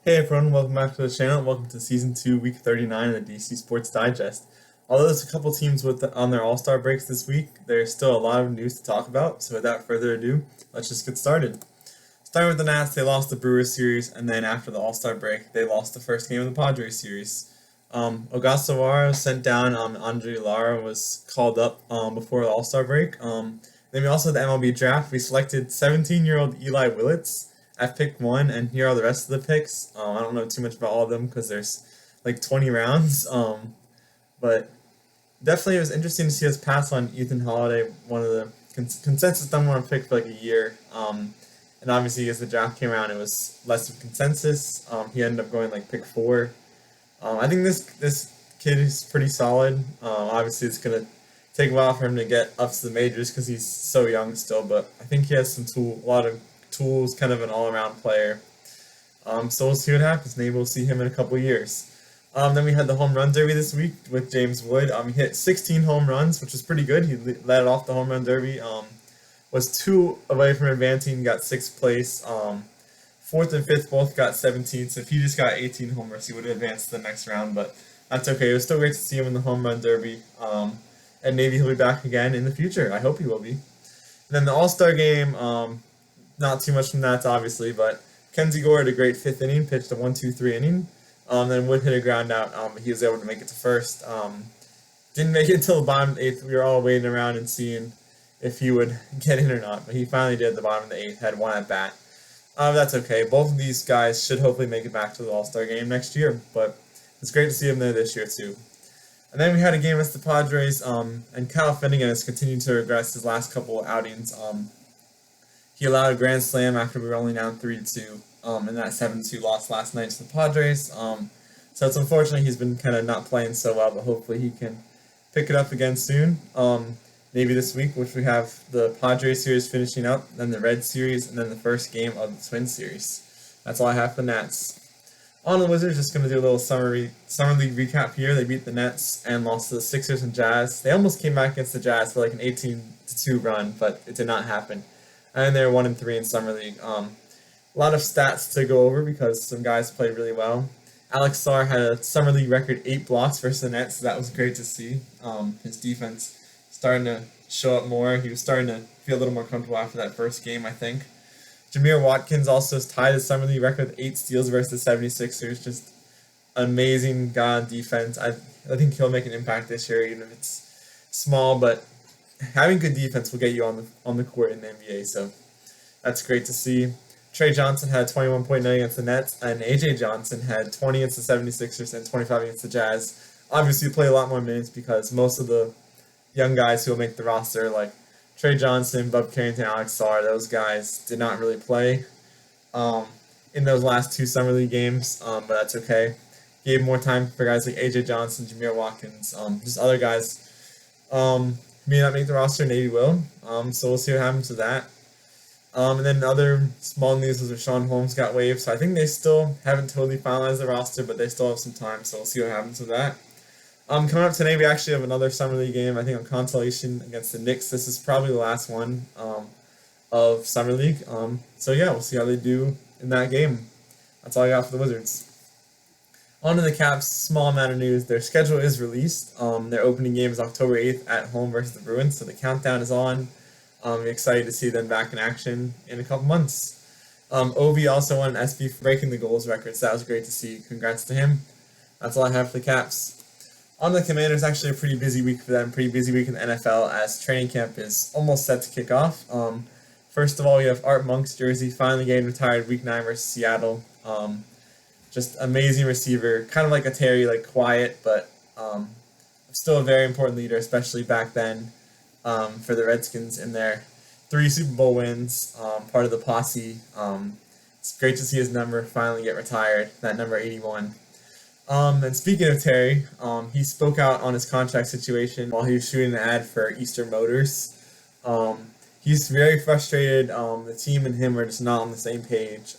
Hey everyone, welcome back to the channel. Welcome to Season 2, Week 39 of the DC Sports Digest. Although there's a couple teams on their All-Star breaks this week, there's still a lot of news to talk about, so without further ado, let's just get started. Starting with the Nats, they lost the Brewers series, and then after the All-Star break, they lost the first game of the Padres series. Ogasawara sent down Andre Lara was called up before the All-Star break. Then we also had the MLB draft. We selected 17-year-old Eli Willits at pick 1, and here are the rest of the picks. I don't know too much about all of them because there's like 20 rounds. But definitely it was interesting to see us pass on Ethan Holiday, one of the consensus number one pick for like a year. And obviously, as the draft came around, it was less of consensus. He ended up going like pick 4. I think this kid is pretty solid. Obviously, it's gonna take a while for him to get up to the majors because he's so young still. But I think he has a lot of tools, kind of an all-around player. So we'll see what happens. Maybe we'll see him in a couple of years. Then we had the home run derby this week with James Wood. He hit 16 home runs, which was pretty good. He led off the home run derby. Was 2 away from advancing, got 6th place. Fourth and fifth both got 17. So if he just got 18 homers, he would have advanced to the next round. But that's okay. It was still great to see him in the home run derby. And maybe he'll be back again in the future. I hope he will be. And then the All-Star game, not too much from that, obviously, but Kenzie Gore had a great 5th inning, pitched a 1-2-3 inning. Then Wood hit a ground out. He was able to make it to first. Didn't make it until the bottom of the 8th. We were all waiting around and seeing if he would get in or not, but he finally did at the bottom of the 8th, had 1 at bat. That's okay. Both of these guys should hopefully make it back to the All-Star game next year, but it's great to see him there this year too. And then we had a game against the Padres, and Kyle Finnegan has continued to regress his last couple of outings. He allowed a grand slam after we were only down 3-2, in that 7-2 loss last night to the Padres. So it's unfortunate he's been kind of not playing so well, but hopefully he can pick it up again soon. Maybe this week, which we have the Padres series finishing up, then the Red series, and then the first game of the Twins series. That's all I have for the Nats. On the Wizards, just going to do a little summer league recap here. They beat the Nets and lost to the Sixers and Jazz. They almost came back against the Jazz for like an 18-2 run, but it did not happen. And they're 1-3 in summer league. A lot of stats to go over because some guys played really well. Alex Sarr had a summer league record 8 blocks versus the Nets, so that was great to see. His defense starting to show up more. He was starting to feel a little more comfortable after that first game, I think. Jameer Watkins also tied his summer league record with 8 steals versus the 76ers. Just amazing guy on defense. I think he'll make an impact this year, even if it's small. But having good defense will get you on the court in the NBA. So that's great to see. Trey Johnson had 21 point night against the Nets, and AJ Johnson had 20 against the 76ers and 25 against the Jazz. Obviously, he played a lot more minutes because most of the young guys who will make the roster, like Trey Johnson, Bub Carrington, Alex Sarr, those guys did not really play in those last 2 summer league games, but that's okay. Gave more time for guys like AJ Johnson, Jameer Watkins, just other guys may not make the roster, maybe will. So we'll see what happens with that. And then other small news was Rashawn Holmes got waived, so I think they still haven't totally finalized the roster, but they still have some time, so we'll see what happens with that. Coming up today, we actually have another summer league game, I think on consolation against the Knicks. This is probably the last one of summer league. So yeah, we'll see how they do in that game. That's all I got for the Wizards. On to the Caps, small amount of news. Their schedule is released. Their opening game is October 8th at home versus the Bruins, so the countdown is on. I'm excited to see them back in action in a couple months. Ovi also won an SB for breaking the goals record, so that was great to see. Congrats to him. That's all I have for the Caps. On the Commanders, actually a pretty busy week for them, pretty busy week in the NFL as training camp is almost set to kick off. First of all, we have Art Monk's jersey finally getting retired week 9 versus Seattle. Just amazing receiver, kind of like a Terry, like quiet, but still a very important leader, especially back then for the Redskins in their 3 Super Bowl wins, part of the posse. It's great to see his number finally get retired, that number 81. And speaking of Terry, he spoke out on his contract situation while he was shooting an ad for Easter Motors. He's very frustrated. The team and him are just not on the same page.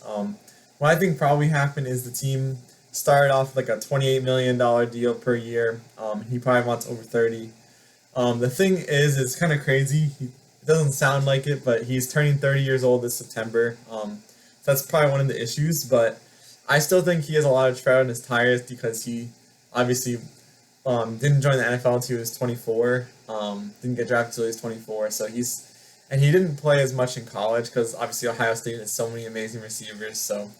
What I think probably happened is the team started off like a $28 million deal per year. He probably wants over 30. The thing is, it's kind of crazy. It doesn't sound like it, but he's turning 30 years old this September. So that's probably one of the issues, but I still think he has a lot of tread on his tires because he obviously didn't join the NFL until he was 24. Didn't get drafted until he was 24. So and he didn't play as much in college because obviously Ohio State has so many amazing receivers. So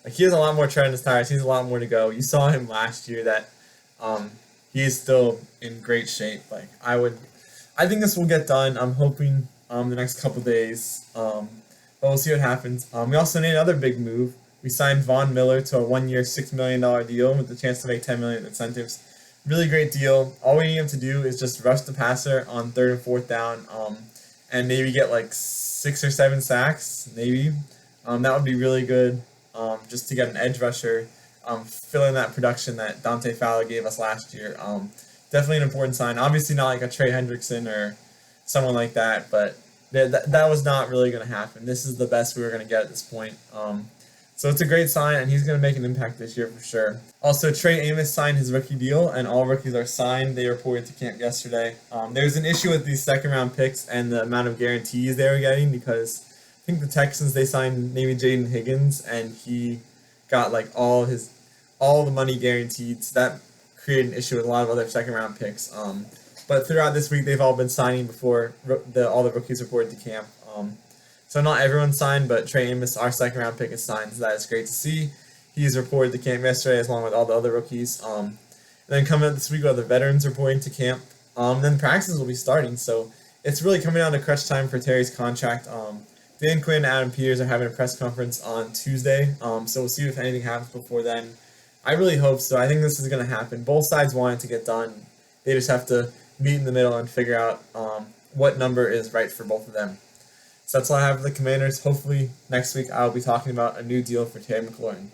like he has a lot more tread on his tires. He has a lot more to go. You saw him last year that he is still in great shape. I think this will get done. I'm hoping the next couple days. But we'll see what happens. We also made another big move. We signed Von Miller to a 1-year, $6 million deal with the chance to make $10 million in incentives. Really great deal. All we need him to do is just rush the passer on 3rd and 4th down, and maybe get like 6 or 7 sacks, maybe. That would be really good. Just to get an edge rusher, fill in that production that Dante Fowler gave us last year. Definitely an important sign. Obviously not like a Trey Hendrickson or someone like that, but that was not really going to happen. This is the best we were going to get at this point. So it's a great sign, and he's going to make an impact this year for sure. Also, Trey Amos signed his rookie deal, and all rookies are signed. They reported to camp yesterday. There's an issue with these second-round picks and the amount of guarantees they were getting because I think the Texans, they signed maybe Jaden Higgins, and he got like all the money guaranteed. So that created an issue with a lot of other second-round picks. But throughout this week, they've all been signing before all the rookies reported to camp. So not everyone signed, but Trey Amos, our second-round pick, is signed, so that is great to see. He's reported to camp yesterday, along with all the other rookies. And then coming up this week, we have the veterans reporting to camp. Then practices will be starting, so it's really coming down to crunch time for Terry's contract. Dan Quinn and Adam Peters are having a press conference on Tuesday, so we'll see if anything happens before then. I really hope so. I think this is going to happen. Both sides want it to get done. They just have to meet in the middle and figure out what number is right for both of them. So that's all I have for the Commanders. Hopefully next week I'll be talking about a new deal for Terry McLaurin.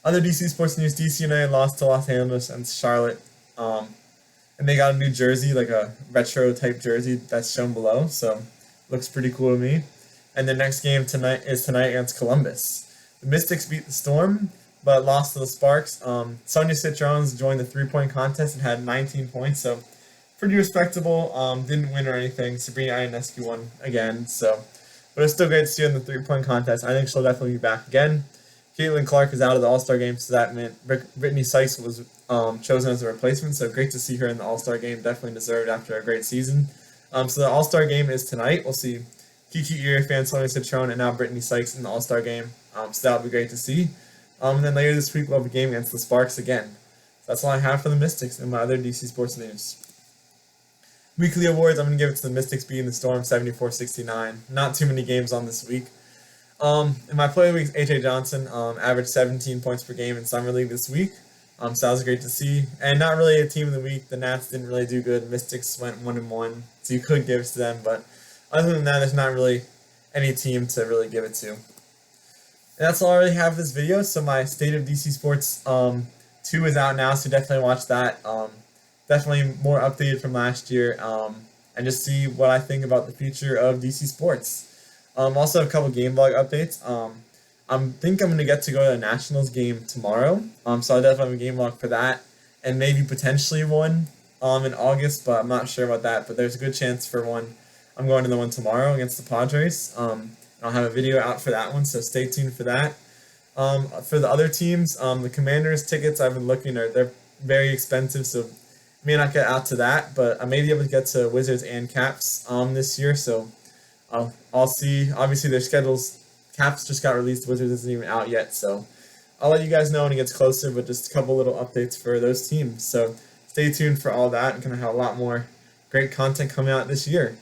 Other DC sports news: DC United lost to Los Angeles and Charlotte, and they got a new jersey, like a retro type jersey that's shown below. So looks pretty cool to me. And their next game tonight against Columbus. The Mystics beat the Storm, but lost to the Sparks. Sonia Citrones joined the 3-point contest and had 19 points, so pretty respectable. Didn't win or anything. Sabrina Ionescu won again, but it's still great to see her in the 3-point contest. I think she'll definitely be back again. Caitlin Clark is out of the All-Star game, so that meant Brittany Sykes was chosen as a replacement, so great to see her in the All-Star game. Definitely deserved after a great season. So the All-Star game is tonight. We'll see Kiki Irife, Sonia Citrone, and now Brittany Sykes in the All-Star game. So that'll be great to see. And then later this week, we'll have a game against the Sparks again. So that's all I have for the Mystics and my other DC sports news. Weekly awards, I'm going to give it to the Mystics beating the Storm 74-69. Not too many games on this week. In my play weeks, A.J. Johnson averaged 17 points per game in Summer League this week. So that was great to see. And not really a team of the week. The Nats didn't really do good. Mystics went 1-1, so you could give it to them. But other than that, there's not really any team to really give it to. And that's all I really have for this video. So my State of DC Sports 2 is out now, so definitely watch that. Definitely more updated from last year, and just see what I think about the future of DC Sports. Also have a couple game blog updates. I think I'm going to get to go to a Nationals game tomorrow, so I'll definitely have a game blog for that, and maybe potentially one in August, but I'm not sure about that, but there's a good chance for one. I'm going to the one tomorrow against the Padres. I'll have a video out for that one, so stay tuned for that. For the other teams, the Commanders tickets I've been looking at, they're very expensive, so may not get out to that, but I may be able to get to Wizards and Caps this year, so I'll see. Obviously, their schedules, Caps just got released, Wizards isn't even out yet, so I'll let you guys know when it gets closer, but just a couple little updates for those teams. So stay tuned for all that. I'm going to have a lot more great content coming out this year.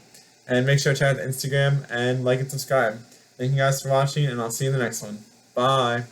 And make sure to check out the Instagram and like and subscribe. Thank you guys for watching, and I'll see you in the next one. Bye.